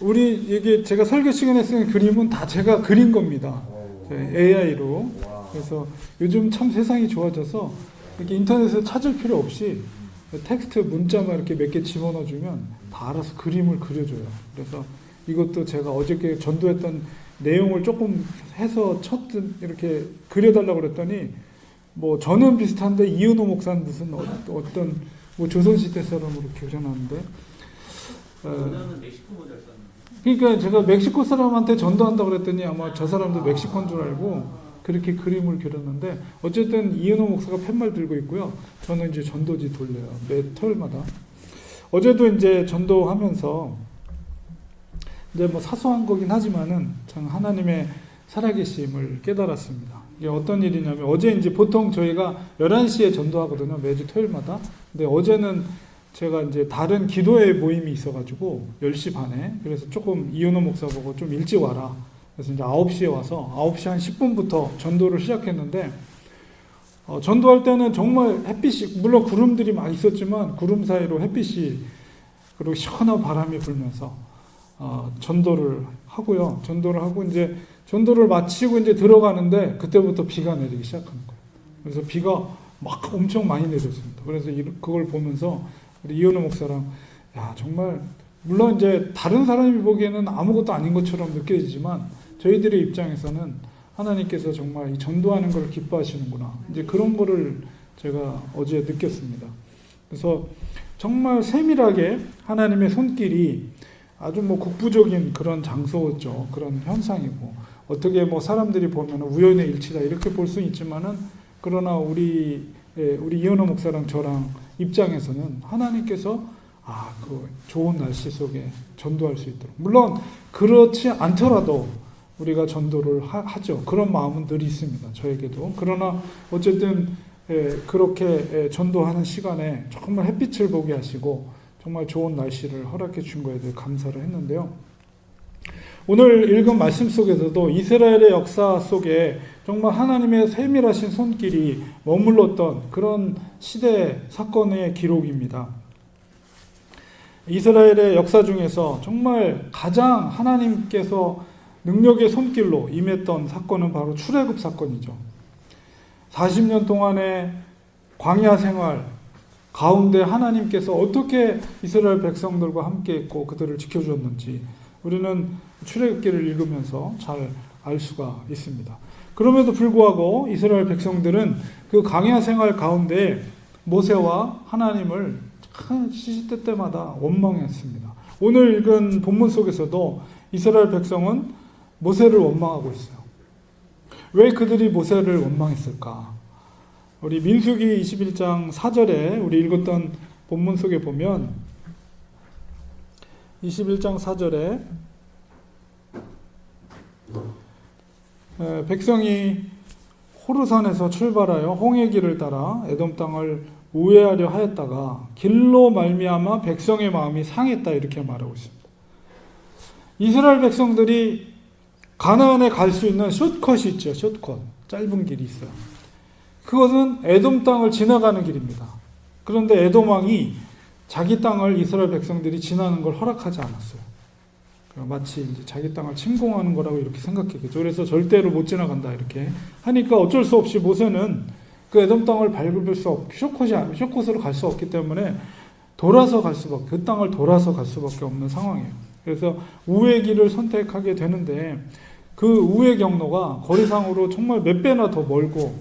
우리 이게 제가 설교 시간에 쓰는 그림은 다 제가 그린 겁니다. AI로. 그래서 요즘 참 세상이 좋아져서 이렇게 인터넷에서 찾을 필요 없이 텍스트 문자만 이렇게 몇 개 집어넣어주면 다 알아서 그림을 그려줘요. 그래서 이것도 제가 어저께 전도했던 내용을 조금 해서 이렇게 그려달라고 그랬더니 뭐 저는 비슷한데 이은호 목사는 무슨 어떤 뭐 조선시대 사람으로 그려놨는데 저는 멕시코 모델 썼는데. 그러니까 제가 멕시코 사람한테 전도한다고 그랬더니 아마 저 사람도 멕시코인 줄 알고 그렇게 그림을 그렸는데 어쨌든 이은호 목사가 팻말 들고 있고요. 저는 이제 전도지 돌려요. 매 토요일마다. 어제도 이제 전도하면서 이제 뭐 사소한 거긴 하지만은 참 하나님의 살아계심을 깨달았습니다. 이게 어떤 일이냐면 어제 이제 보통 저희가 11시에 전도하거든요. 매주 토요일마다. 근데 어제는 제가 이제 다른 기도회 모임이 있어가지고 10시 반에 그래서 조금 이은호 목사 보고 좀 일찍 와라. 그래서 이제 9시에 와서 9시 한 10분부터 전도를 시작했는데 전도할 때는 정말 햇빛이 물론 구름들이 많이 있었지만 구름 사이로 햇빛이 그리고 시원한 바람이 불면서 전도를 하고요. 전도를 하고 이제 전도를 마치고 이제 들어가는데 그때부터 비가 내리기 시작하는 거예요. 그래서 비가 막 엄청 많이 내렸습니다. 그래서 그걸 보면서 우리 이현우 목사랑 야 정말 물론 이제 다른 사람이 보기에는 아무것도 아닌 것처럼 느껴지지만 저희들의 입장에서는 하나님께서 정말 이 전도하는 걸 기뻐하시는구나. 이제 그런 거를 제가 어제 느꼈습니다. 그래서 정말 세밀하게 하나님의 손길이 아주 뭐 국부적인 그런 장소죠. 그런 현상이고 어떻게 뭐 사람들이 보면 우연의 일치다 이렇게 볼 수는 있지만은 그러나 우리 이현호 목사랑 저랑 입장에서는 하나님께서 그 좋은 날씨 속에 전도할 수 있도록 물론 그렇지 않더라도 우리가 전도를 하죠. 그런 마음은 늘 있습니다. 저에게도. 그러나 어쨌든 그렇게 전도하는 시간에 정말 햇빛을 보게 하시고 정말 좋은 날씨를 허락해 준 거에 대해 감사를 했는데요. 오늘 읽은 말씀 속에서도 이스라엘의 역사 속에 정말 하나님의 세밀하신 손길이 머물렀던 그런 시대 사건의 기록입니다. 이스라엘의 역사 중에서 정말 가장 하나님께서 능력의 손길로 임했던 사건은 바로 출애굽 사건이죠. 40년 동안의 광야 생활 가운데 하나님께서 어떻게 이스라엘 백성들과 함께 있고 그들을 지켜주었는지 우리는 출애굽기를 읽으면서 잘 알 수가 있습니다. 그럼에도 불구하고 이스라엘 백성들은 그 광야 생활 가운데 모세와 하나님을 시시때때마다 원망했습니다. 오늘 읽은 본문 속에서도 이스라엘 백성은 모세를 원망하고 있어요. 왜 그들이 모세를 원망했을까? 우리 민수기 21장 4절에 우리 읽었던 본문 속에 보면 21장 4절에 백성이 호르산에서 출발하여 홍해 길을 따라 에돔 땅을 우회하려 하였다가 길로 말미암아 백성의 마음이 상했다 이렇게 말하고 있습니다. 이스라엘 백성들이 가나안에 갈 수 있는 숏컷이 있죠. 숏컷. 짧은 길이 있어요. 그것은 에돔 땅을 지나가는 길입니다. 그런데 에돔 왕이 자기 땅을 이스라엘 백성들이 지나는 걸 허락하지 않았어요. 마치 이제 자기 땅을 침공하는 거라고 이렇게 생각했겠죠. 그래서 절대로 못 지나간다 이렇게 하니까 어쩔 수 없이 모세는 그 에돔 땅을 밟을 수 없고 숏컷으로 갈 수 없기 때문에 그 땅을 돌아서 갈 수밖에 없는 상황이에요. 그래서 우회 길을 선택하게 되는데 그 우회 경로가 거리상으로 정말 몇 배나 더 멀고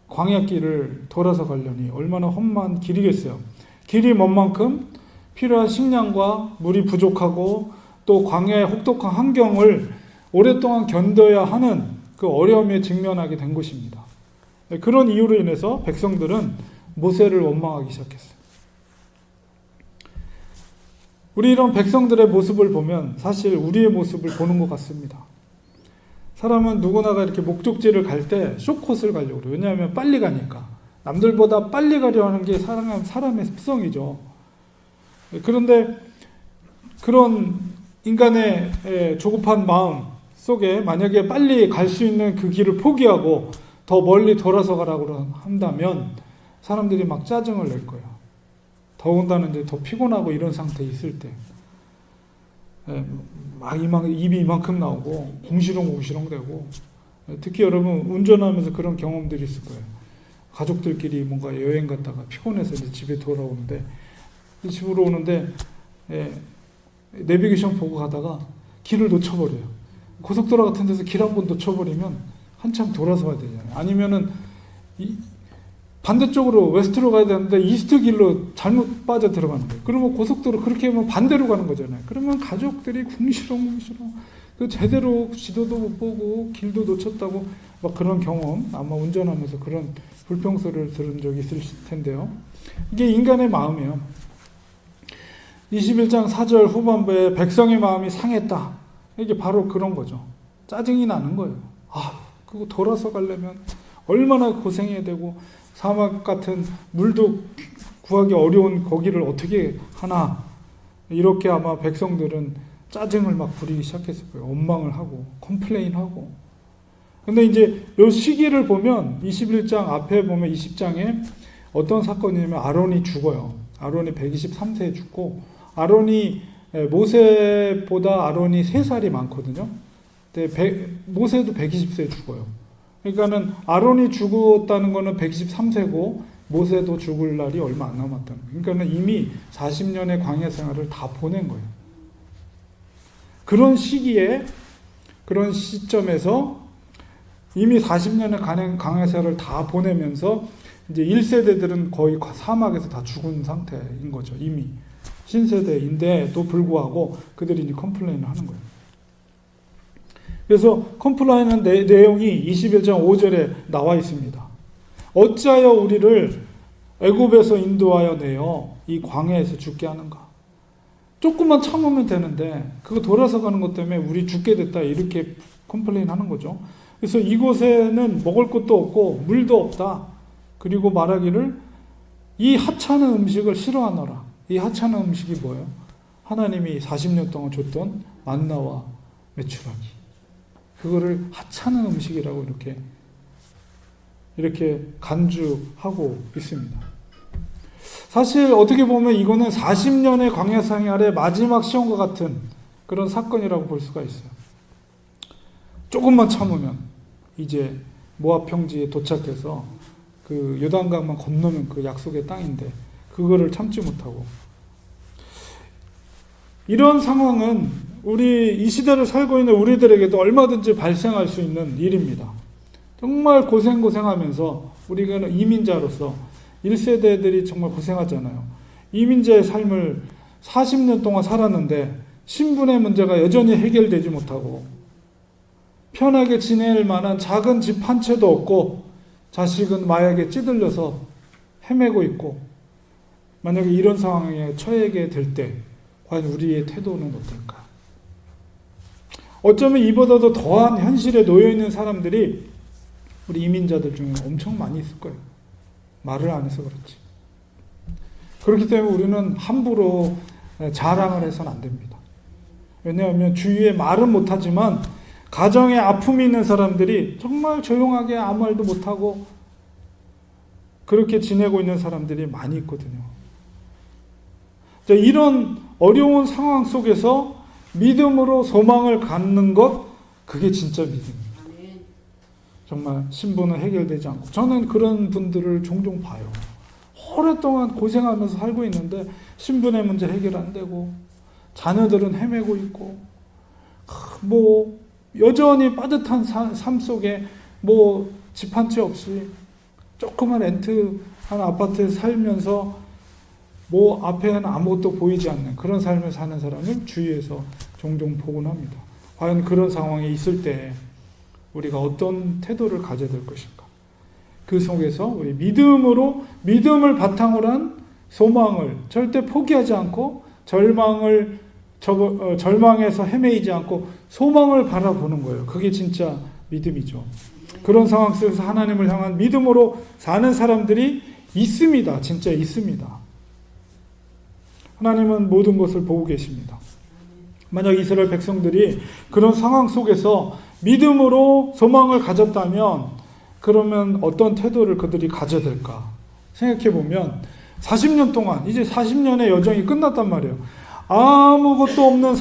광야길을 돌아서 가려니 얼마나 험한 길이겠어요. 길이 먼 만큼 필요한 식량과 물이 부족하고 또 광야의 혹독한 환경을 오랫동안 견뎌야 하는 그 어려움에 직면하게 된 것입니다. 그런 이유로 인해서 백성들은 모세를 원망하기 시작했어요. 우리 이런 백성들의 모습을 보면 사실 우리의 모습을 보는 것 같습니다. 사람은 누구나가 이렇게 목적지를 갈 때 숏컷을 가려고 그래요. 왜냐하면 빨리 가니까. 남들보다 빨리 가려 하는 게 사람의 습성이죠. 그런데 그런 인간의 조급한 마음 속에 만약에 빨리 갈 수 있는 그 길을 포기하고 더 멀리 돌아서 가라고 한다면 사람들이 막 짜증을 낼 거예요. 더군다나 이제 더 피곤하고 이런 상태에 있을 때. 막 입이 이만큼 나오고 궁시렁궁시렁 되고, 특히 여러분 운전하면서 그런 경험들이 있을 거예요. 가족들끼리 뭔가 여행 갔다가 피곤해서 이제 집에 돌아오는데, 집으로 오는데 내비게이션 보고 가다가 길을 놓쳐버려요. 고속도로 같은 데서 길 한 번 놓쳐버리면 한참 돌아서 가야 되잖아요. 아니면은 반대쪽으로 웨스트로 가야 되는데 이스트 길로 잘못 빠져 들어가는 거예요. 그러면 고속도로 그렇게 하면 반대로 가는 거잖아요. 그러면 가족들이 궁시렁궁시렁, 그 제대로 지도도 못 보고 길도 놓쳤다고 막 그런 경험, 아마 운전하면서 그런 불평소리를 들은 적이 있을 텐데요. 이게 인간의 마음이에요. 21장 4절 후반부에 백성의 마음이 상했다. 이게 바로 그런 거죠. 짜증이 나는 거예요. 그거 돌아서 가려면 얼마나 고생해야 되고, 사막 같은 물도 구하기 어려운 거기를 어떻게 하나. 이렇게 아마 백성들은 짜증을 막 부리기 시작했을 거예요. 원망을 하고 컴플레인하고. 근데 이제 이 시기를 보면 21장 앞에 보면 20장에 어떤 사건이냐면 아론이 죽어요. 아론이 123세에 죽고, 아론이 모세보다 아론이 3살이 많거든요. 근데 모세도 120세에 죽어요. 그러니까는 아론이 죽었다는 거는 123세고 모세도 죽을 날이 얼마 안 남았다는 거예요. 그러니까는 이미 40년의 광야 생활을 다 보낸 거예요. 그런 시기에, 그런 시점에서 이미 40년의 광야 생활을 다 보내면서 이제 1세대들은 거의 사막에서 다 죽은 상태인 거죠. 이미 신세대인데도 불구하고 그들이 이제 컴플레인을 하는 거예요. 그래서 컴플레인한 내용이 21장 5절에 나와 있습니다. 어찌하여 우리를 애굽에서 인도하여 내어 이 광야에서 죽게 하는가? 조금만 참으면 되는데 그거 돌아서 가는 것 때문에 우리 죽게 됐다, 이렇게 컴플레인 하는 거죠. 그래서 이곳에는 먹을 것도 없고 물도 없다. 그리고 말하기를 이 하찮은 음식을 싫어하노라. 이 하찮은 음식이 뭐예요? 하나님이 40년 동안 줬던 만나와 메추라기. 그거를 하찮은 음식이라고 이렇게 간주하고 있습니다. 사실 어떻게 보면 이거는 40년의 광야 생활의 마지막 시험과 같은 그런 사건이라고 볼 수가 있어요. 조금만 참으면 이제 모압 평지에 도착해서 그 요단강만 건너면 그 약속의 땅인데 그거를 참지 못하고, 이런 상황은 우리 이 시대를 살고 있는 우리들에게도 얼마든지 발생할 수 있는 일입니다. 정말 고생하면서 우리가 이민자로서 1세대들이 정말 고생하잖아요. 이민자의 삶을 40년 동안 살았는데 신분의 문제가 여전히 해결되지 못하고, 편하게 지낼 만한 작은 집 한 채도 없고, 자식은 마약에 찌들려서 헤매고 있고, 만약에 이런 상황에 처하게 될 때 과연 우리의 태도는 어떨까? 어쩌면 이보다도 더한 현실에 놓여있는 사람들이 우리 이민자들 중에 엄청 많이 있을 거예요. 말을 안 해서 그렇지. 그렇기 때문에 우리는 함부로 자랑을 해서는 안 됩니다. 왜냐하면 주위에 말은 못하지만 가정에 아픔이 있는 사람들이 정말 조용하게 아무 말도 못하고 그렇게 지내고 있는 사람들이 많이 있거든요. 이런 어려운 상황 속에서 믿음으로 소망을 갖는 것, 그게 진짜 믿음입니다. 정말 신분은 해결되지 않고, 저는 그런 분들을 종종 봐요. 오랫동안 고생하면서 살고 있는데 신분의 문제 해결 안 되고, 자녀들은 헤매고 있고, 뭐 여전히 빠듯한 삶 속에 뭐 집 한 채 없이 조그만 렌트한 아파트에 살면서 뭐 앞에는 아무것도 보이지 않는 그런 삶을 사는 사람을 주위에서 종종 보곤 합니다. 과연 그런 상황에 있을 때 우리가 어떤 태도를 가져야 될 것인가? 그 속에서 우리 믿음을 바탕으로 한 소망을 절대 포기하지 않고, 절망에서 헤매이지 않고 소망을 바라보는 거예요. 그게 진짜 믿음이죠. 그런 상황 속에서 하나님을 향한 믿음으로 사는 사람들이 있습니다. 진짜 있습니다. 하나님은 모든 것을 보고 계십니다. 만약 이스라엘 백성들이 그런 상황 속에서 믿음으로 소망을 가졌다면 그러면 어떤 태도를 그들이 가져야 될까 생각해 보면, 40년 동안 이제 40년의 여정이 끝났단 말이에요. 아무것도 없는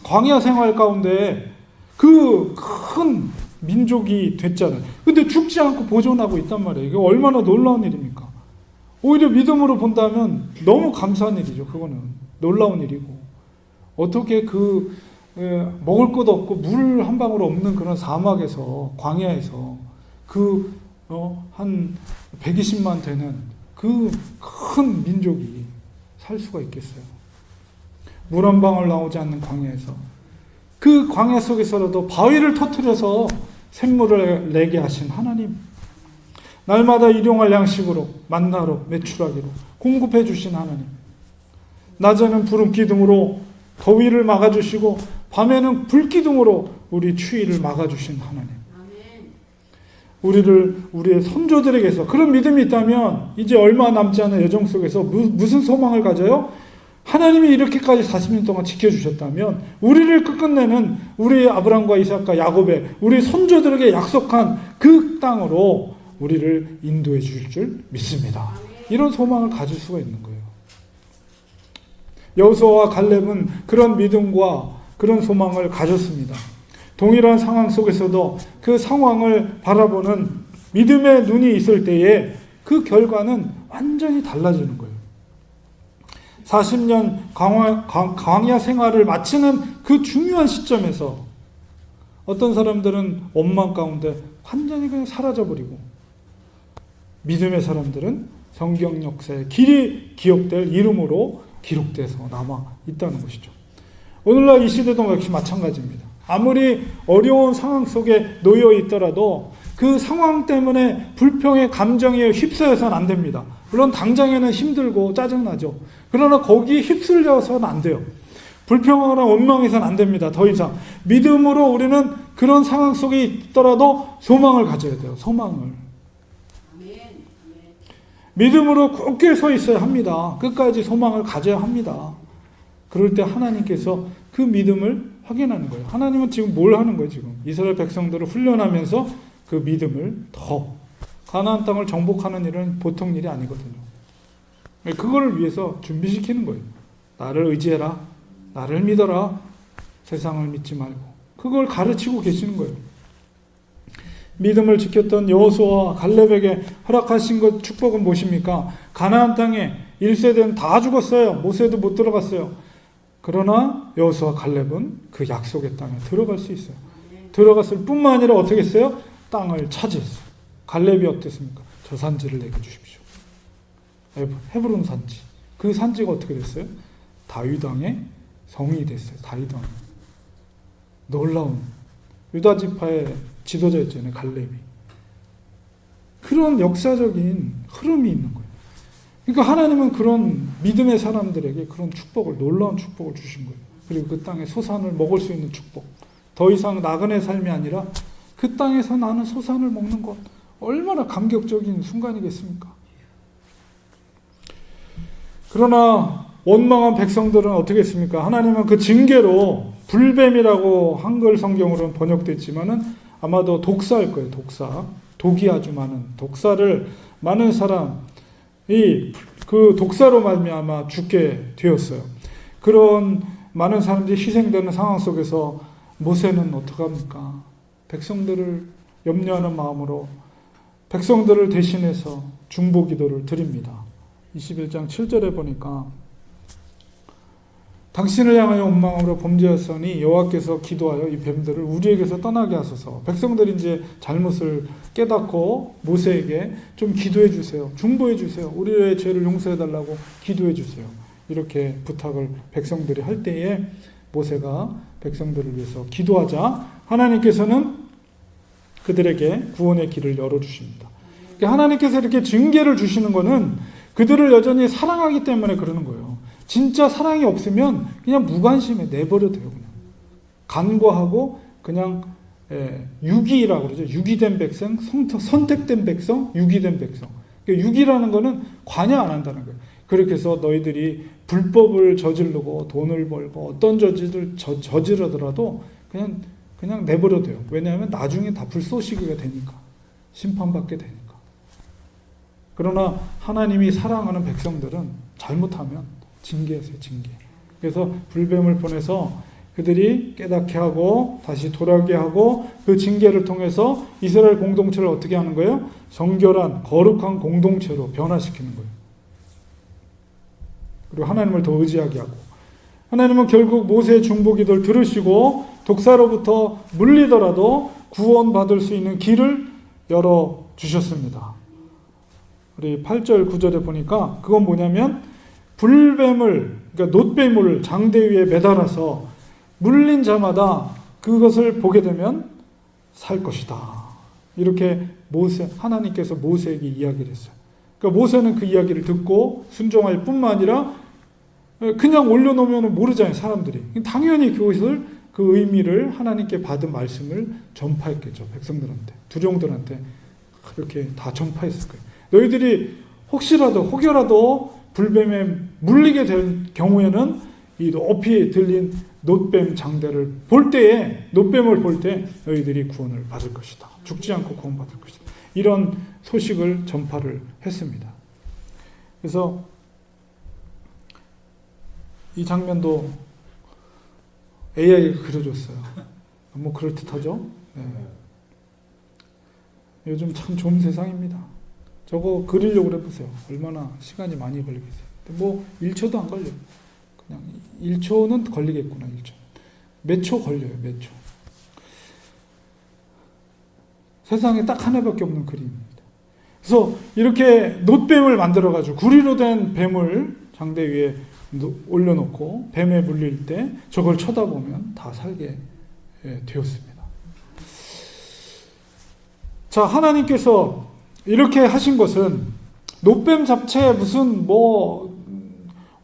광야 생활 가운데 그 큰 민족이 됐잖아요. 근데 죽지 않고 보존하고 있단 말이에요. 이게 얼마나 놀라운 일입니까? 오히려 믿음으로 본다면 너무 감사한 일이죠. 그거는 놀라운 일이고, 어떻게 먹을 것도 없고 물 한 방울 없는 그런 사막에서, 광야에서 한 120만 되는 그 큰 민족이 살 수가 있겠어요. 물 한 방울 나오지 않는 광야에서, 그 광야 속에서라도 바위를 터뜨려서 샘물을 내게 하신 하나님, 날마다 일용할 양식으로, 만나로, 메추라기로 공급해 주신 하나님, 낮에는 구름 기둥으로 더위를 막아주시고 밤에는 불 기둥으로 우리 추위를 막아주신 하나님, 우리의 선조들에게서 그런 믿음이 있다면 이제 얼마 남지 않은 여정 속에서 무슨 소망을 가져요? 하나님이 이렇게까지 40년 동안 지켜주셨다면 우리를 끝끝내는 우리 아브라함과 이삭과 야곱의 우리 선조들에게 약속한 그 땅으로 우리를 인도해 주실 줄 믿습니다. 이런 소망을 가질 수가 있는 거예요. 여호수아와 갈렙은 그런 믿음과 그런 소망을 가졌습니다. 동일한 상황 속에서도 그 상황을 바라보는 믿음의 눈이 있을 때에 그 결과는 완전히 달라지는 거예요. 40년 광야 생활을 마치는 그 중요한 시점에서 어떤 사람들은 원망 가운데 완전히 그냥 사라져버리고, 믿음의 사람들은 성경 역사에 길이 기억될 이름으로 기록돼서 남아 있다는 것이죠. 오늘날 이 시대도 역시 마찬가지입니다. 아무리 어려운 상황 속에 놓여 있더라도 그 상황 때문에 불평의 감정에 휩싸여서는 안 됩니다. 물론 당장에는 힘들고 짜증나죠. 그러나 거기에 휩쓸려서는 안 돼요. 불평하거나 원망해서는 안 됩니다. 더 이상 믿음으로 우리는 그런 상황 속에 있더라도 소망을 가져야 돼요. 소망을. 믿음으로 굳게 서 있어야 합니다. 끝까지 소망을 가져야 합니다. 그럴 때 하나님께서 그 믿음을 확인하는 거예요. 하나님은 지금 뭘 하는 거예요? 지금 이스라엘 백성들을 훈련하면서 그 믿음을 더 가나안 땅을 정복하는 일은 보통 일이 아니거든요. 그거를 위해서 준비시키는 거예요. 나를 의지해라, 나를 믿어라, 세상을 믿지 말고. 그걸 가르치고 계시는 거예요. 믿음을 지켰던 여호수아와 갈렙에게 허락하신 것 축복은 무엇입니까? 가나안 땅에 1세대는 다 죽었어요. 모세도 못 들어갔어요. 그러나 여호수아 갈렙은 그 약속의 땅에 들어갈 수 있어요. 들어갔을 뿐만 아니라 어떻게 했어요? 땅을 차지했어요. 갈렙이 어땠습니까? 저 산지를 내게 주십시오. 헤브론 산지. 그 산지가 어떻게 됐어요? 다윗 왕의 성이 됐어요. 다윗 왕. 놀라운 유다 지파의 지도자였잖아요. 갈렙이. 그런 역사적인 흐름이 있는 거예요. 그러니까 하나님은 그런 믿음의 사람들에게 그런 축복을, 놀라운 축복을 주신 거예요. 그리고 그 땅에 소산을 먹을 수 있는 축복. 더 이상 나그네 삶이 아니라 그 땅에서 나는 소산을 먹는 것. 얼마나 감격적인 순간이겠습니까? 그러나 원망한 백성들은 어떻게 했습니까? 하나님은 그 징계로 불뱀이라고 한글 성경으로는 번역됐지만은 아마도 독사일 거예요. 독사. 독이 아주 많은 독사를 많은 사람이 그 독사로 말미암아 죽게 되었어요. 그런 많은 사람들이 희생되는 상황 속에서 모세는 어떡합니까? 백성들을 염려하는 마음으로 백성들을 대신해서 중보 기도를 드립니다. 21장 7절에 보니까 당신을 향하여 원망으로 범죄하였으니 여호와께서 기도하여 이 뱀들을 우리에게서 떠나게 하소서. 백성들이 이제 잘못을 깨닫고 모세에게 좀 기도해 주세요. 중보해 주세요. 우리의 죄를 용서해 달라고 기도해 주세요. 이렇게 부탁을 백성들이 할 때에 모세가 백성들을 위해서 기도하자 하나님께서는 그들에게 구원의 길을 열어주십니다. 하나님께서 이렇게 징계를 주시는 것은 그들을 여전히 사랑하기 때문에 그러는 거예요. 진짜 사랑이 없으면 그냥 무관심해 내버려 둬요. 그냥 간과하고 그냥 유기라고 그러죠. 유기된 백성, 선택된 백성, 유기된 백성. 유기라는 거는 관여 안 한다는 거예요. 그렇게 해서 너희들이 불법을 저지르고 돈을 벌고 어떤 저지를 저지르더라도 그냥 내버려 둬요. 왜냐하면 나중에 다 불쏘시개가 되니까. 심판받게 되니까. 그러나 하나님이 사랑하는 백성들은 잘못하면 징계하세요. 징계. 그래서 불뱀을 보내서 그들이 깨닫게 하고 다시 돌아오게 하고 그 징계를 통해서 이스라엘 공동체를 어떻게 하는 거예요? 정결한 거룩한 공동체로 변화시키는 거예요. 그리고 하나님을 더 의지하게 하고, 하나님은 결국 모세의 중보기도를 들으시고 독사로부터 물리더라도 구원받을 수 있는 길을 열어주셨습니다. 우리 8절 9절에 보니까 그건 뭐냐면 불뱀을, 그러니까 놋뱀을 장대 위에 매달아서 물린 자마다 그것을 보게 되면 살 것이다. 이렇게 하나님께서 모세에게 이야기를 했어요. 그러니까 모세는 그 이야기를 듣고 순종할 뿐만 아니라 그냥 올려놓으면 모르잖아요, 사람들이. 당연히 그것을, 그 의미를 하나님께 받은 말씀을 전파했겠죠, 백성들한테, 두종들한테. 그렇게 다 전파했을 거예요. 너희들이 혹여라도 불뱀에 물리게 될 경우에는 이 높이 들린 놋뱀 장대를 볼 때에, 놋뱀을 볼 때 너희들이 구원을 받을 것이다. 죽지 않고 구원받을 것이다. 이런 소식을 전파를 했습니다. 그래서 이 장면도 AI가 그려줬어요. 너무 그럴듯하죠? 네. 요즘 참 좋은 세상입니다. 저거 그리려고 해보세요. 얼마나 시간이 많이 걸리겠어요. 뭐 1초도 안 걸려요. 그냥 1초는 걸리겠구나. 1초. 몇 초 걸려요. 몇 초. 세상에 딱 하나밖에 없는 그림입니다. 그래서 이렇게 놋뱀을 만들어가지고 구리로 된 뱀을 장대 위에 올려놓고 뱀에 물릴 때 저걸 쳐다보면 다 살게 되었습니다. 자, 하나님께서 이렇게 하신 것은 놋뱀 자체에 무슨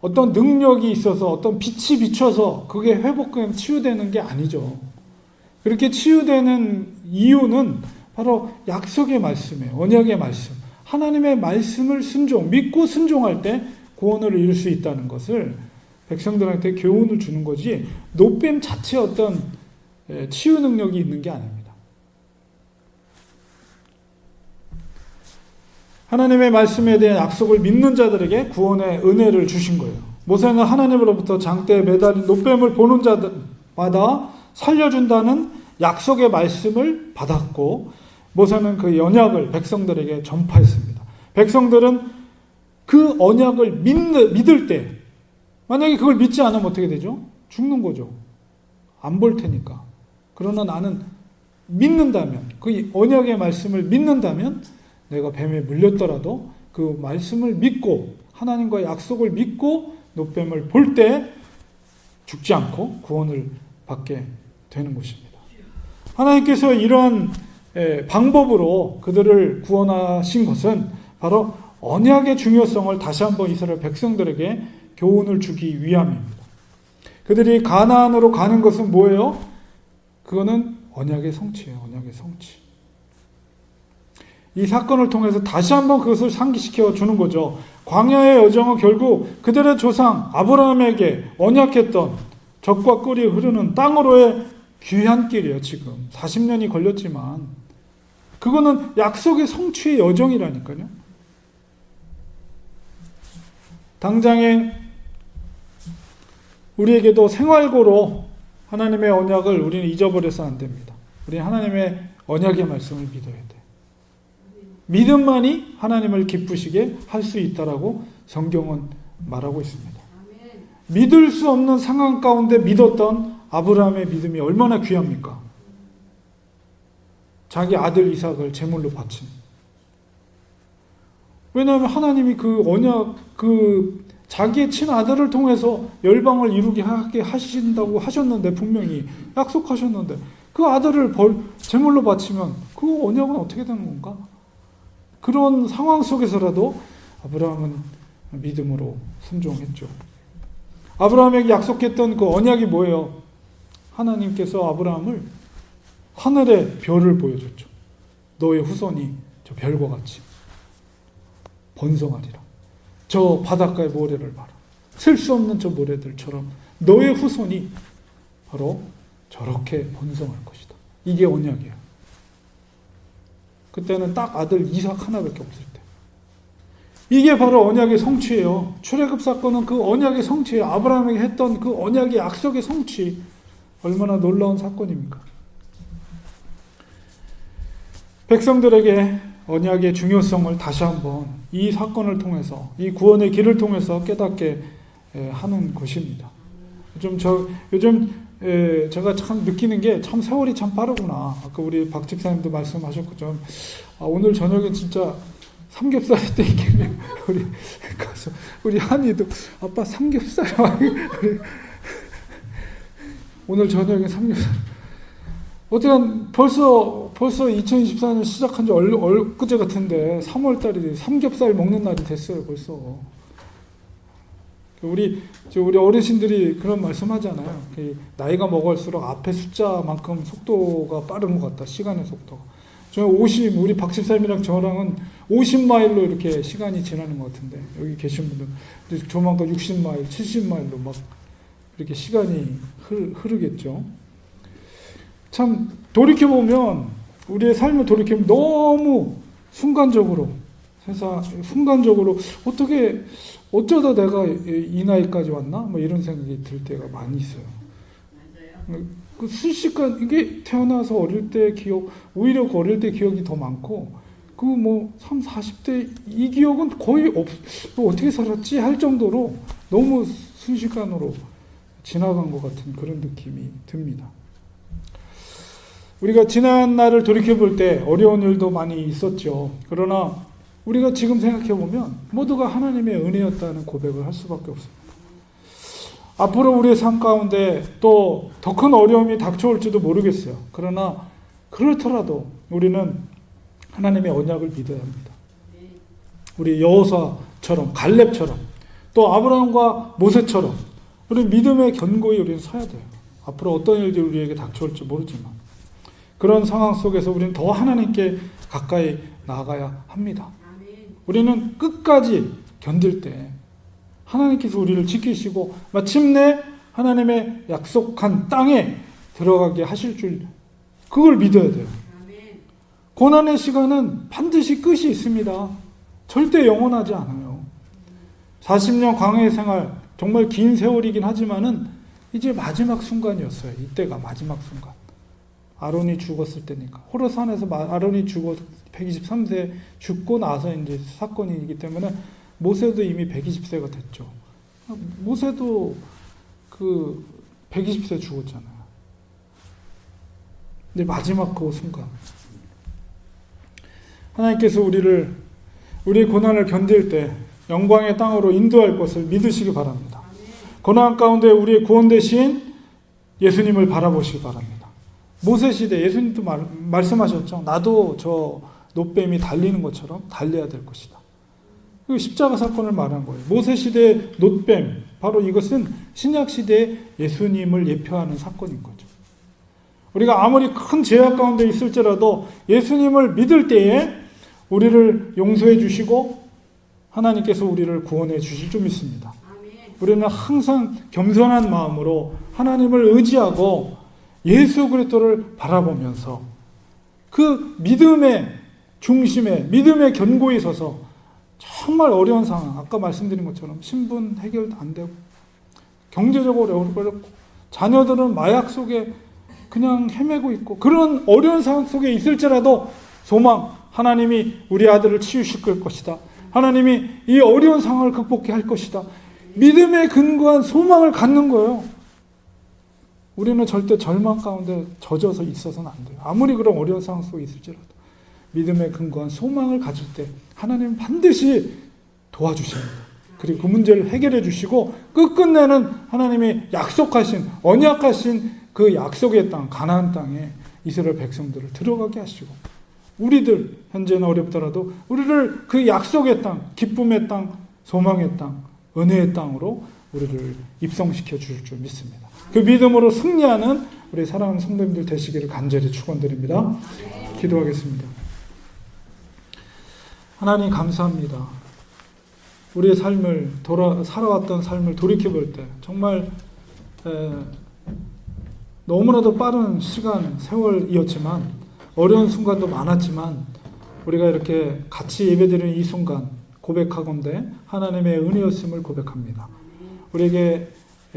어떤 능력이 있어서 어떤 빛이 비춰서 그게 회복되면 치유되는 게 아니죠. 그렇게 치유되는 이유는 바로 약속의 말씀이에요. 언약의 말씀. 하나님의 말씀을 믿고 순종할 때 구원을 이룰 수 있다는 것을 백성들한테 교훈을 주는 거지, 놋뱀 자체에 어떤 치유 능력이 있는 게 아닙니다. 하나님의 말씀에 대한 약속을 믿는 자들에게 구원의 은혜를 주신 거예요. 모세는 하나님으로부터 장대에 매달린 놋뱀을 보는 자마다 살려준다는 약속의 말씀을 받았고, 모세는 그 언약을 백성들에게 전파했습니다. 백성들은 그 언약을 믿을 때, 만약에 그걸 믿지 않으면 어떻게 되죠? 죽는 거죠. 안 볼 테니까. 그러나 나는 믿는다면, 그 언약의 말씀을 믿는다면 내가 뱀에 물렸더라도 그 말씀을 믿고 하나님과의 약속을 믿고 놋뱀을 볼 때 죽지 않고 구원을 받게 되는 것입니다. 하나님께서 이러한 방법으로 그들을 구원하신 것은 바로 언약의 중요성을 다시 한번 이스라엘 백성들에게 교훈을 주기 위함입니다. 그들이 가나안으로 가는 것은 뭐예요? 그거는 언약의 성취예요. 언약의 성취. 이 사건을 통해서 다시 한번 그것을 상기시켜 주는 거죠. 광야의 여정은 결국 그들의 조상 아브라함에게 언약했던 젖과 꿀이 흐르는 땅으로의 귀한 길이에요. 지금 40년이 걸렸지만 그거는 약속의 성취의 여정이라니까요. 당장에 우리에게도 생활고로 하나님의 언약을 우리는 잊어버려서는 안 됩니다. 우리는 하나님의 언약의 말씀을 믿어야 돼요. 믿음만이 하나님을 기쁘시게 할 수 있다라고 성경은 말하고 있습니다. 믿을 수 없는 상황 가운데 믿었던 아브라함의 믿음이 얼마나 귀합니까? 자기 아들 이삭을 제물로 바친. 왜냐하면 하나님이 그 언약, 자기의 친아들을 통해서 열방을 이루게 하게 하신다고 하셨는데, 분명히 약속하셨는데 그 아들을 제물로 바치면 그 언약은 어떻게 되는 건가? 그런 상황 속에서라도 아브라함은 믿음으로 순종했죠. 아브라함에게 약속했던 그 언약이 뭐예요? 하나님께서 아브라함을 하늘의 별을 보여줬죠. 너의 후손이 저 별과 같이 번성하리라. 저 바닷가의 모래를 봐라. 셀 수 없는 저 모래들처럼 너의 후손이 바로 저렇게 번성할 것이다. 이게 언약이에요. 그때는 딱 아들 이삭 하나밖에 없을 때. 이게 바로 언약의 성취예요. 출애굽 사건은 그 언약의 성취예요. 아브라함에게 했던 그 언약의 약속의 성취. 얼마나 놀라운 사건입니까? 백성들에게 언약의 중요성을 다시 한번 이 사건을 통해서, 이 구원의 길을 통해서 깨닫게 하는 것입니다. 요즘 제가 참 느끼는 게 참 세월이 참 빠르구나. 아까 우리 박 집사님도 말씀하셨고 오늘 저녁엔 진짜 삼겹살 스테이크를 우리 가서 우리 한이도 아빠 삼겹살 오늘 저녁에 삼겹살. 어쨌든 벌써 2024년 시작한 지 엊그제 같은데 3월 달이 삼겹살 먹는 날이 됐어요. 벌써. 우리 어르신들이 그런 말씀하잖아요. 나이가 먹을수록 앞에 숫자만큼 속도가 빠른 것 같다. 시간의 속도가. 우리 박집사님이랑 저랑은 50마일로 이렇게 시간이 지나는 것 같은데, 여기 계신 분들 조만간 60마일, 70마일로 막 이렇게 시간이 흐르겠죠. 참 돌이켜보면, 우리의 삶을 돌이켜보면 너무 순간적으로 어쩌다 내가 이 나이까지 왔나? 뭐 이런 생각이 들 때가 많이 있어요. 그 순식간, 이게 태어나서 어릴 때 기억, 오히려 그 어릴 때 기억이 더 많고, 30, 40대 이 기억은 거의 어떻게 살았지? 할 정도로 너무 순식간으로 지나간 것 같은 그런 느낌이 듭니다. 우리가 지난 날을 돌이켜볼 때 어려운 일도 많이 있었죠. 그러나 우리가 지금 생각해보면 모두가 하나님의 은혜였다는 고백을 할 수밖에 없습니다. 앞으로 우리의 삶 가운데 또 더 큰 어려움이 닥쳐올지도 모르겠어요. 그러나 그렇더라도 우리는 하나님의 언약을 믿어야 합니다. 우리 여호수아처럼, 갈렙처럼, 또 아브라함과 모세처럼 우리 믿음의 견고히 우리는 서야 돼요. 앞으로 어떤 일들이 우리에게 닥쳐올지 모르지만 그런 상황 속에서 우리는 더 하나님께 가까이 나아가야 합니다. 우리는 끝까지 견딜 때 하나님께서 우리를 지키시고 마침내 하나님의 약속한 땅에 들어가게 하실 줄, 그걸 믿어야 돼요. 고난의 시간은 반드시 끝이 있습니다. 절대 영원하지 않아요. 40년 광야의 생활, 정말 긴 세월이긴 하지만은 이제 마지막 순간이었어요. 이때가 마지막 순간. 아론이 죽었을 때니까. 호르산에서 아론이 123세 죽고 나서 이제 사건이기 때문에 모세도 이미 120세가 됐죠. 모세도 120세 죽었잖아요. 근데 마지막 그 순간 하나님께서 우리의 고난을 견딜 때 영광의 땅으로 인도할 것을 믿으시기 바랍니다. 고난 가운데 우리의 구원 되신 예수님을 바라보시기 바랍니다. 모세 시대 예수님도 말씀하셨죠. 나도 저 놋뱀이 달리는 것처럼 달려야 될 것이다. 그 십자가 사건을 말한 거예요. 모세 시대의 놋뱀, 바로 이것은 신약 시대의 예수님을 예표하는 사건인 거죠. 우리가 아무리 큰 죄악 가운데 있을지라도 예수님을 믿을 때에 우리를 용서해 주시고 하나님께서 우리를 구원해 주실 줄 믿습니다. 우리는 항상 겸손한 마음으로 하나님을 의지하고 예수 그리스도를 바라보면서 그 믿음의 중심에, 믿음의 견고히 서서 정말 어려운 상황, 아까 말씀드린 것처럼 신분 해결도 안 되고 경제적으로 어렵고 자녀들은 마약 속에 그냥 헤매고 있고 그런 어려운 상황 속에 있을지라도 소망, 하나님이 우리 아들을 치유시킬 것이다. 하나님이 이 어려운 상황을 극복해 할 것이다. 믿음에 근거한 소망을 갖는 거예요. 우리는 절대 절망 가운데 젖어서 있어서는 안 돼요. 아무리 그런 어려운 상황 속에 있을지라도 믿음에 근거한 소망을 가질 때 하나님은 반드시 도와주십니다. 그리고 그 문제를 해결해 주시고 끝끝내는 하나님이 약속하신, 언약하신 그 약속의 땅, 가나안 땅에 이스라엘 백성들을 들어가게 하시고 우리들 현재는 어렵더라도 우리를 그 약속의 땅, 기쁨의 땅, 소망의 땅, 은혜의 땅으로 우리를 입성시켜 주실 줄 믿습니다. 그 믿음으로 승리하는 우리 사랑하는 성도님들 되시기를 간절히 축원드립니다. 기도하겠습니다. 하나님 감사합니다. 우리의 삶을 살아왔던 삶을 돌이켜볼 때 정말 너무나도 빠른 시간, 세월이었지만 어려운 순간도 많았지만 우리가 이렇게 같이 예배드리는 이 순간 고백하건대 하나님의 은혜였음을 고백합니다. 우리에게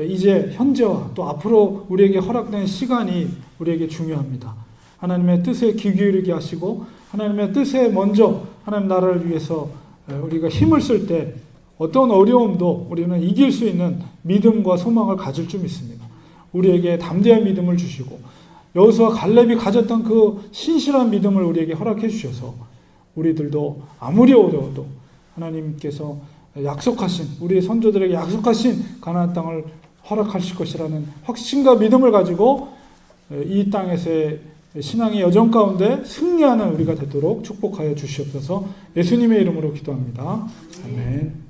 이제 현재와 또 앞으로 우리에게 허락된 시간이 우리에게 중요합니다. 하나님의 뜻에 귀 기울이게 하시고 하나님의 뜻에 먼저 하나님 나라를 위해서 우리가 힘을 쓸 때 어떤 어려움도 우리는 이길 수 있는 믿음과 소망을 가질 줄 믿습니다. 우리에게 담대한 믿음을 주시고 여호수아 갈렙이 가졌던 그 신실한 믿음을 우리에게 허락해 주셔서 우리들도 아무리 어려워도 하나님께서 약속하신 우리 선조들에게 약속하신 가나안 땅을 허락하실 것이라는 확신과 믿음을 가지고 이 땅에서의 신앙의 여정 가운데 승리하는 우리가 되도록 축복하여 주시옵소서. 예수님의 이름으로 기도합니다. 아멘.